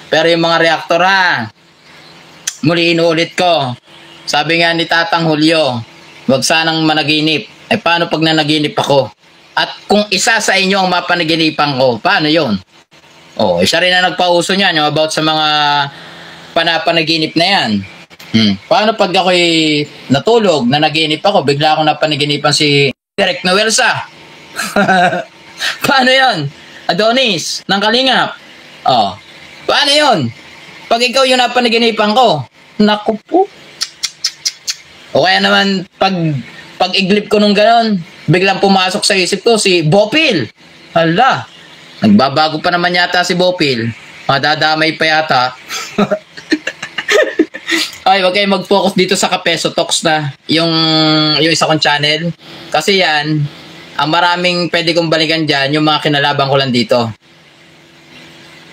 Pero yung mga reactor ha, muli inuulit ko. Sabi nga ni Tatang Julio, wag sanang managinip. Paano pag nanaginip ako? At kung isa sa inyo ang mapanaginipan ko, paano yon? Siya rin na nagpauso niyan, yung about sa mga panapanaginip na yan. Paano pag ako'y natulog, nanaginip ako, bigla akong napanaginipan si Derek Noelsa? Paano yon? Adonis, ng Kalingap. Paano yon? Pag ikaw yung napanaginipan ko, naku po. O kaya naman, pag iglip ko nung ganon, biglang pumasok sa isip ko si Bopil. Hala, nagbabago pa naman yata si Bopil. Madadamay pa yata. Ay, wag kayo mag-focus dito sa Kapeso Talks na yung isa kong channel. Kasi yan, ang maraming pwede kong balikan dyan, yung mga kinalaban ko lang dito.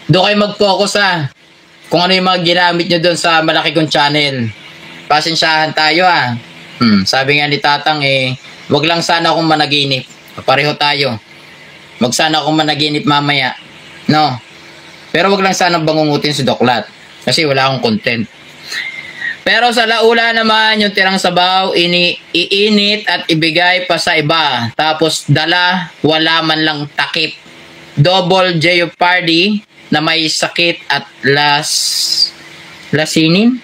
Doon kayo mag-focus kung ano yung mga ginamit nyo doon sa malaki kong channel. Pasensyahan tayo Sabi nga ni Tatang wag lang sana akong managinip. Pareho tayo. Wag sana akong managinip mamaya. No. Pero wag lang sana bangungutin si Doklat. Kasi wala akong content. Pero sa laula naman, yung tirang sabaw, iinit at ibigay pa sa iba. Tapos dala, wala man lang takip. Double Jeopardy na may sakit at lasinin?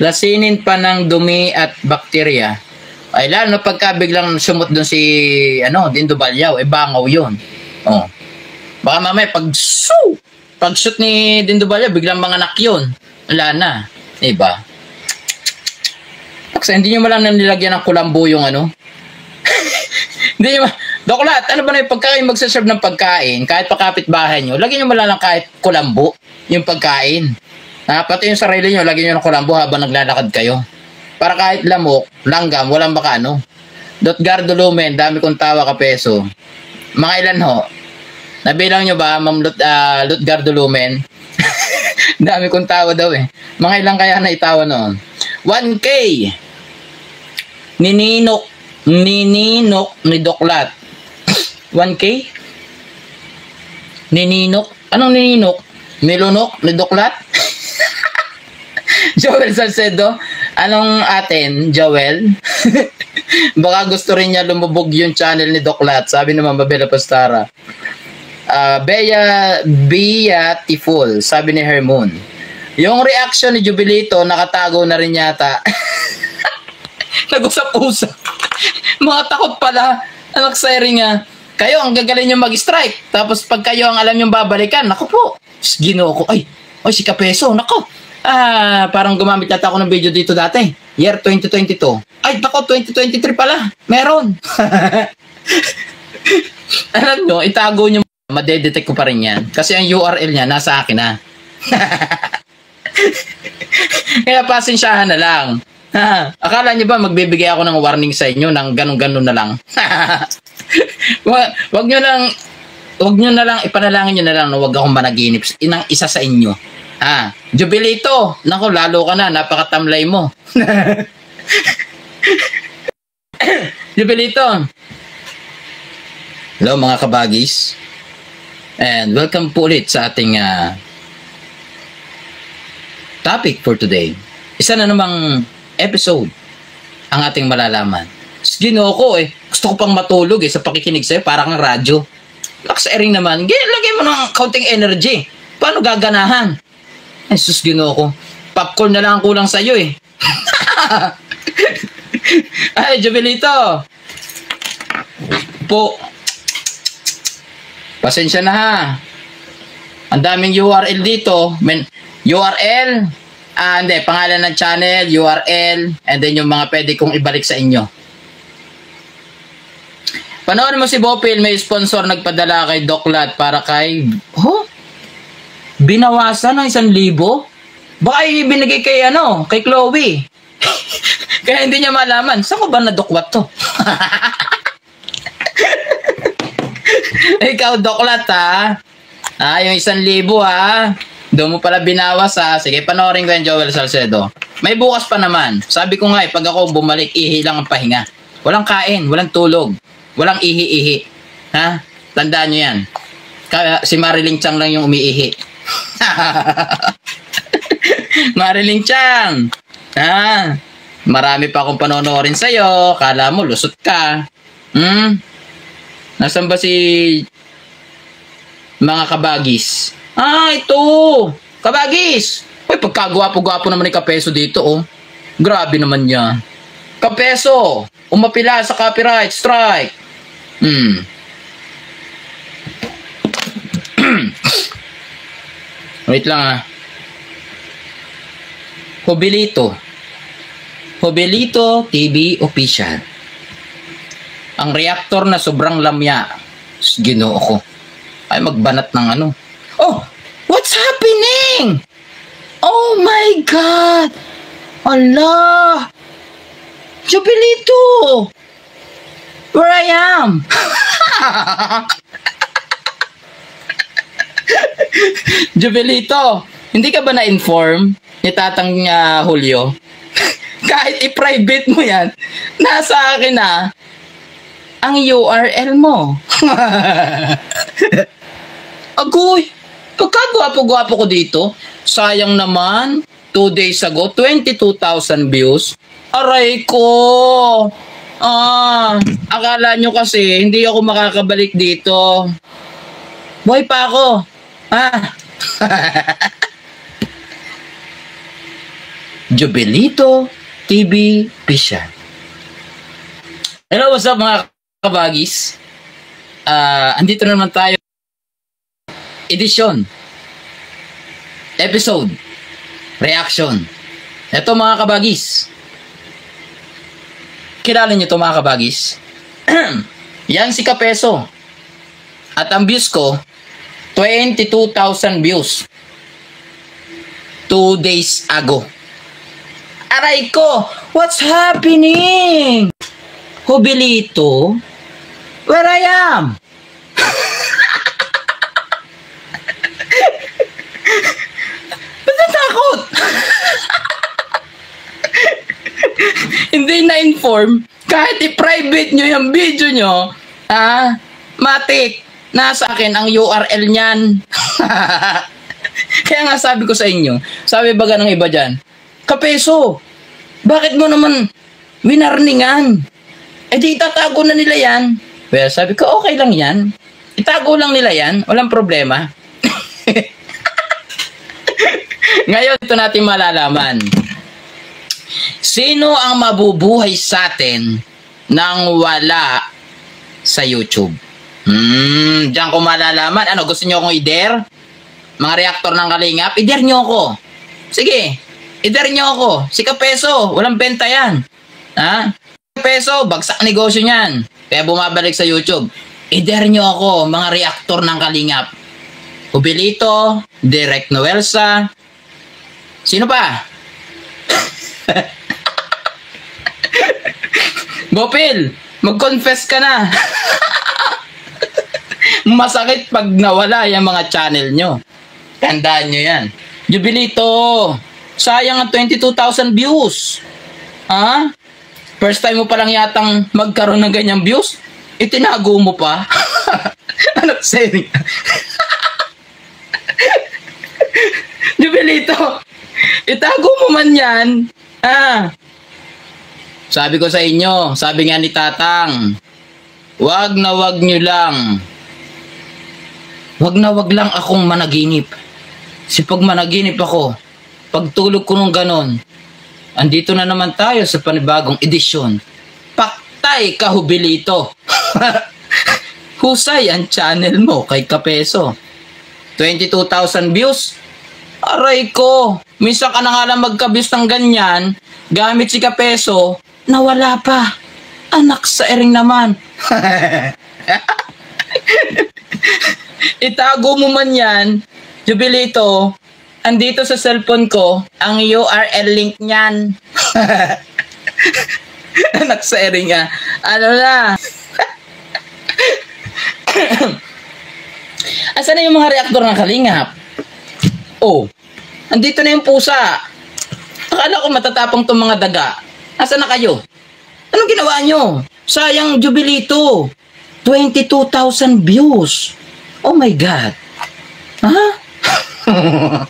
Lasinin pa ng dumi at bakterya. Ay lalo na pagka biglang sumot doon si Dindo Balyaw, bangaw yun. Baka mamaya pag-shoot ni Dindo Balyaw, biglang manganak yun. Wala na. Diba? Kasi hindi nyo malang nilagyan ng kulambo yung Hindi nyo Doklat, ano ba na yung pagkain magsaserve ng pagkain, kahit pakapit bahay nyo, lagyan nyo malang kahit kulambo yung pagkain. Pati yung sarili nyo, lagyan nyo ng kulambo habang naglalakad kayo. Para kahit lamok, langgam, walang baka Lutgardo Lumen, dami kong tawa Kapeso. Mga ilan ho? Nabilang nyo ba, Ma'am Lutgardo Lumen? Dami kong tawa daw Mga ilan kaya na itawa noon? 1K! Nininok ni Doklat. 1K? Nininok? Anong nininok? Nilunok ni Doklat? Joel Salcedo? Anong atin, Joel? Baka gusto rin niya lumubog yung channel ni Doklat. Sabi naman, Babela Pastara. Beautiful, sabi ni Hermon. Yung reaction ni Jubilito, nakatago na rin yata. Nag-usap-usap. Mga takot pala. Anak siring kayo ang gagaling nyo mag-strike. Tapos pag kayo ang alam nyo babalikan, naku po, Ginoo ko, ay si Kapeso, naku. Parang gumamit yata ako ng video dito dati. Year 2022. Ay, naku, 2023 pala. Meron. Alam nyo, itago nyo. Madedetect ko pa rin yan. Kasi ang URL niya, nasa akin Kaya pasensyahan na lang. Akala nyo ba magbibigay ako ng warning sa inyo ng ganun-ganun na lang? Wag nyo na lang, ipanalangin nyo na lang na wag akong managinip. Inang isa sa inyo. Jubilito, nako, lalo ka na, napakatamlay mo. Jubilito. Hello mga kabagis. And welcome po ulit sa ating topic for today. Isa na namang episode ang ating malalaman. Ginoo ko gusto ko pang matulog sa pakikinig sa'yo, parang ang radyo. Lakas airing naman. Lagay mo ng counting energy. Paano gaganahan? Sus, Ginoo ko. Popcorn na lang ang kulang sa'yo Ay, Jubilito. Po. Pasensya na Ang daming URL dito. URL, hindi, pangalan ng channel, URL, and then yung mga pwede kong ibalik sa inyo. Panoorin mo si Bopil, may sponsor nagpadala kay Doklat para kay... Binawasan ng 1,000? Baka ibinigay kay kay Chloe. Kaya hindi niya malaman. Saan ko ba nadukwat to? Ikaw, Doklat yung 1,000 doon mo pala binawas Sige, panoorin ko yan, Joel Salcedo. May bukas pa naman. Sabi ko nga pag ako bumalik, ihi lang ang pahinga. Walang kain, walang tulog, walang ihi-ihi. Tandaan nyo yan. Kaya si Marilyn Chang lang yung umiihi. Marilyn Chang. Marami pa akong panonoorin sa'yo. Kala mo, lusot ka. Nasaan ba si mga kabagis? Ito. Kabagis. Uy, pagkagwapo-gwapo naman ni Kapeso dito, oh. Grabe naman niya. Kapeso, umapila sa copyright strike. Wait lang, Jovelito TV official. Ang reactor na sobrang lamya. Ginoo ko. Ay magbanat ng ano. Oh, what's happening? Oh my God! Allah! Jovelito! Where I am? Jovelito, hindi ka ba na-inform ni Tatang Julio? Kahit i-private mo yan, nasa akin na ang URL mo. Agoy, pagkagwapo-gwapo ko dito, sayang naman, 2 days ago, 22,000 views. Aray ko! Akala nyo kasi, hindi ako makakabalik dito. Buhay pa ako. Jovelito TV official. Hello, what's up mga kabagis? Andito naman tayo. Edition. Episode. Reaction. Ito mga kabagis. Kilala nyo ito mga kabagis? Yan si Kapeso. At ang views ko, 22,000 views. 2 days ago. Aray ko! What's happening? Jovelito? Where I am? Ba't natakot? Hindi na-inform. Kahit i-private nyo yung video nyo, matik, nasa akin ang URL niyan. Kaya nga sabi ko sa inyo, sabi baga ng iba dyan, Kapeso, bakit mo naman winarningan? Eh di itatago na nila yan. Well, sabi ko, okay lang yan. Itago lang nila yan, walang problema. Ngayon, ito natin malalaman. Sino ang mabubuhay sa atin nang wala sa YouTube? Diyan ko malalaman. Ano, gusto nyo akong i-dare? Mga reactor ng Kalingap, i-dare nyo ako. Sige, i-dare nyo ako. Si Kapeso, walang benta yan. Kapeso, bagsak negosyo niyan. Kaya bumabalik sa YouTube. I-dare nyo ako, mga reactor ng Kalingap. Jovelito, Direct Noelsa. Sino pa? Bopil, mag-confess ka na. Masakit pag nawala yung mga channel nyo. Tandaan nyo yan. Jovelito, sayang ang 22,000 views. First time mo pa lang yatang magkaroon ng ganyang views, itinago mo pa. Ano saying? Jovelito, itago mo man yan. Sabi ko sa inyo, sabi nga ni Tatang, wag na wag nyo lang. Wag na wag lang akong managinip. Kasi pag managinip ako, pag tulog ko nung ganon, andito na naman tayo sa panibagong edisyon. Paktay ka, Jovelito. Husay ang channel mo kay Kapeso. 22,000 views? Aray ko, minsan ka na nga lang magka-views ng ganyan, gamit si Kapeso, nawala pa. Anak sa ering naman. Itago mo man yan, Jovelito, andito sa cellphone ko, ang URL link niyan. Anak sa ering nga. Ano na? Asan na yung mga reactor ng Kalingap? Oh, andito na yung pusa. Akala ko matatapang tong mga daga. Asan na kayo? Anong ginawa nyo? Sayang, Jovelito. 22,000 views. Oh my God. Ha?